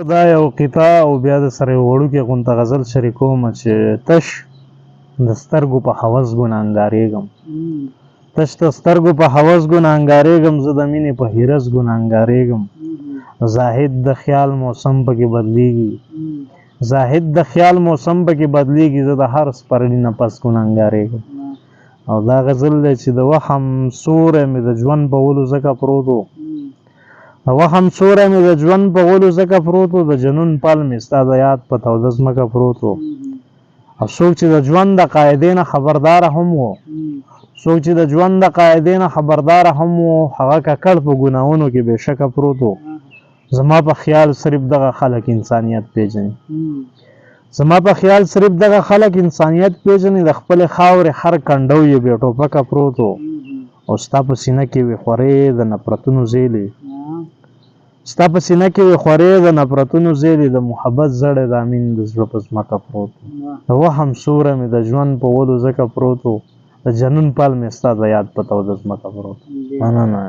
دا یو قطعه او بیا د سره یو وړوکی غونته غزل شریکوم چې تش د سترګو په هوس ګناهګارېږم تش د سترګو په هوس ګناهګارېږم زه د مینې په هیرس ګناهګارېږم زاهد د خیال موسم پکې بدلیږي زاهد د خیال موسم پکې بدلیږي زه د هر سپرلي نه پس ګناهګارېږم او دا غزل دی چې د وهم سوری مې د ژوند په ولو ځکه پروت و وهم سوری مې د ژوند په غولو ځکه پروت و د جنون پل مې ستا د یاد په توده ځمکه پروت و او څوک چې د ژوند د قاعدې نه خبرداره هم و څوک چې د ژوند د قاعدې نه خبرداره هم و هغه ککړ په ګناهونو کې بېشکه پروت و زما په خیال صرف دغه خلک انسانیت پیژني زما په خیال صرف دغه خلک انسانیت پیژني د خپلې خاورې هر کنډو یې بې ټوپکه پروت و او ستا په سینه کې وې خورې د نفرتونو زیلې ستا په سینه کې وې خورې د نفرتونو زیلې د محبت زړی د امین د زړه په ځمکه پروت و د وهم سوری مې د ژوند په ولو ځکه پروت و د جنون پل مې ستا د یاد په توده ځمکه پروت و مننه